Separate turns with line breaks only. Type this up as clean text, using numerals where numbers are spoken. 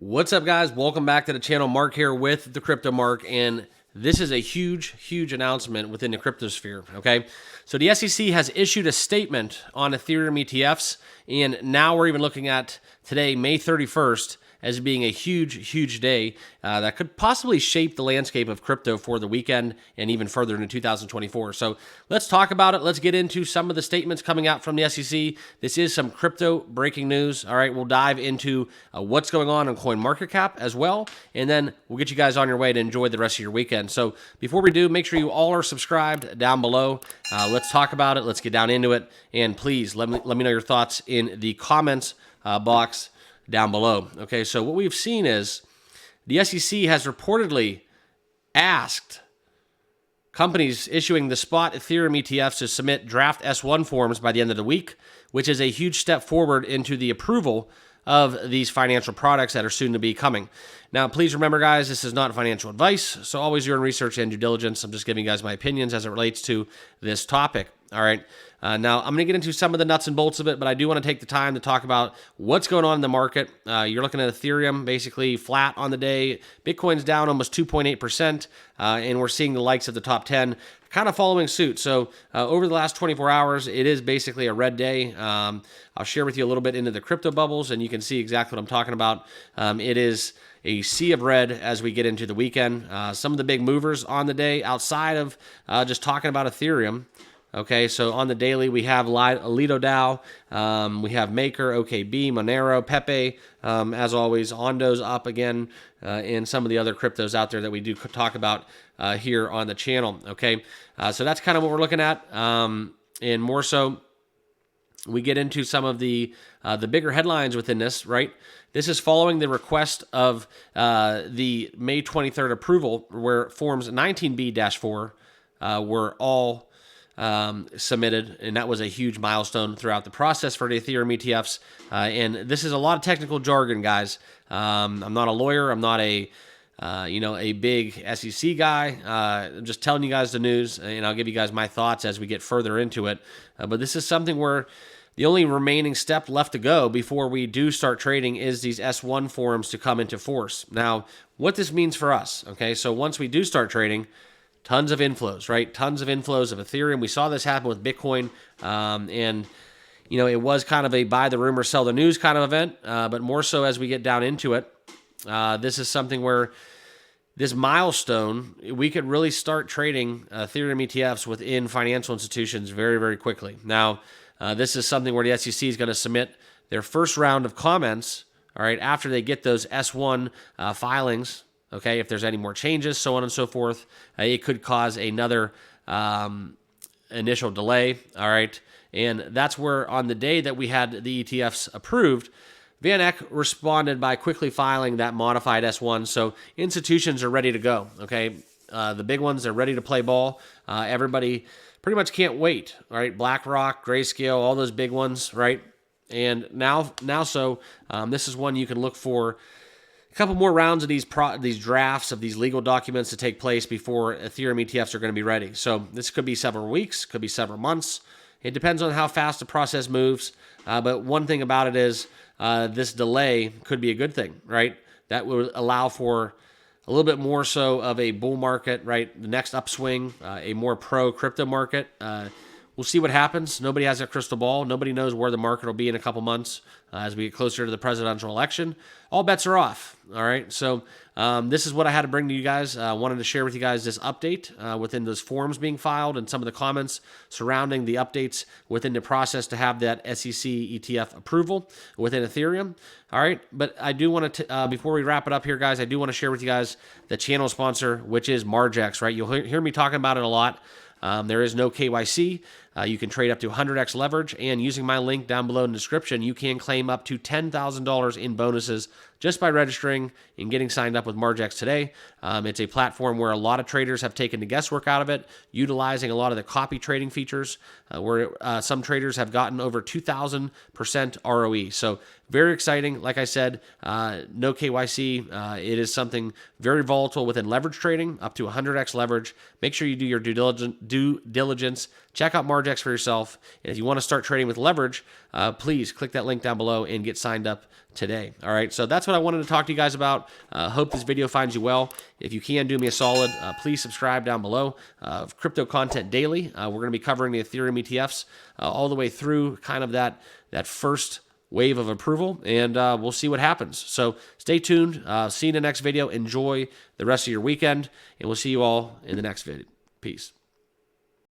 What's up, guys? Welcome back to the channel. Mark here with the Crypto Mark, and this is a huge announcement within the cryptosphere, okay? So the SEC has issued a statement on Ethereum ETFs, and now we're even looking at today, May 31st, as being a huge day that could possibly shape the landscape of crypto for the weekend and even further into 2024. So let's talk about it. Let's get into some of the statements coming out from the SEC. This is some crypto breaking news. All right, we'll dive into what's going on CoinMarketCap as well, and then we'll get you guys on your way to enjoy the rest of your weekend. So before we do, make sure you all are subscribed down below. Let's talk about it. Let's get down into it, and please let me know your thoughts in the comments box down below. Okay, so what we've seen is the SEC has reportedly asked companies issuing the spot Ethereum ETFs to submit draft S1 forms by the end of the week, which is a huge step forward into the approval of these financial products that are soon to be coming. Now, please remember, guys, this is not financial advice, so always do your own research and due diligence. I'm just giving you guys my opinions as it relates to this topic. All right. Now, I'm going to get into some of the nuts and bolts of it, but I do want to take the time to talk about what's going on in the market. You're looking at Ethereum basically flat on the day. Bitcoin's down almost 2.8%, and we're seeing the likes of the top 10 kind of following suit. So over the last 24 hours, it is basically a red day. I'll share with you a little bit into the crypto bubbles, and you can see exactly what I'm talking about. It is a sea of red as we get into the weekend. Some of the big movers on the day outside of just talking about Ethereum. Okay, so on the daily, we have Alito DAO, we have Maker, OKB, Monero, Pepe, as always, Ondo's up again, and some of the other cryptos out there that we do talk about here on the channel. Okay, so that's kind of what we're looking at, and more so, we get into some of the bigger headlines within this, right? This is following the request of the May 23rd approval, where Forms 19B-4 were all submitted, and that was a huge milestone throughout the process for the Ethereum ETFs. And this is a lot of technical jargon, guys. I'm not a lawyer. I'm not a big SEC guy. I'm just telling you guys the news, and I'll give you guys my thoughts as we get further into it. But this is something where the only remaining step left to go before we do start trading is these S1 forms to come into force. Now, what this means for us, okay? So once we do start trading, tons of inflows, right? Tons of inflows of Ethereum. We saw this happen with Bitcoin, and it was kind of a buy the rumor, sell the news kind of event, but more so as we get down into it, this is something where this milestone, we could really start trading Ethereum ETFs within financial institutions very quickly. Now, this is something where the SEC is going to submit their first round of comments, all right, after they get those S1 filings. Okay, if there's any more changes, so on and so forth, it could cause another initial delay, all right? And that's where on the day that we had the ETFs approved, Van Eck responded by quickly filing that modified S1, so institutions are ready to go, okay? The big ones are ready to play ball. Everybody pretty much can't wait, all right? BlackRock, Grayscale, all those big ones, right? And now, this is one you can look for a couple more rounds of these drafts of these legal documents to take place before Ethereum ETFs are going to be ready. So this could be several weeks, could be several months. It depends on how fast the process moves. But one thing about it is this delay could be a good thing, right? That would allow for a little bit more so of a bull market, right? The next upswing, a more pro crypto market. We'll see what happens. Nobody has a crystal ball. Nobody knows where the market will be in a couple months as we get closer to the presidential election. All bets are off, all right? So this is what I had to bring to you guys. I wanted to share with you guys this update within those forms being filed and some of the comments surrounding the updates within the process to have that SEC ETF approval within Ethereum, all right? But I do want to, before we wrap it up here, guys, I do want to share with you guys the channel sponsor, which is Margex, right? You'll hear me talking about it a lot. There is no KYC. You can trade up to 100x leverage, and using my link down below in the description, you can claim up to $10,000 in bonuses just by registering and getting signed up with Margex today. It's a platform where a lot of traders have taken the guesswork out of it, utilizing a lot of the copy trading features, where some traders have gotten over 2,000% ROE. So very exciting. Like I said, no KYC. It is something very volatile within leverage trading, up to 100x leverage. Make sure you do your due diligence. Check out Margex projects for yourself. And if you want to start trading with leverage, please click that link down below and get signed up today. All right, so that's what I wanted to talk to you guys about. Hope this video finds you well. If you can, do me a solid. Please subscribe down below. Crypto content daily. We're going to be covering the Ethereum ETFs all the way through kind of that first wave of approval, and we'll see what happens. So stay tuned. See you in the next video. Enjoy the rest of your weekend, and we'll see you all in the next video. Peace.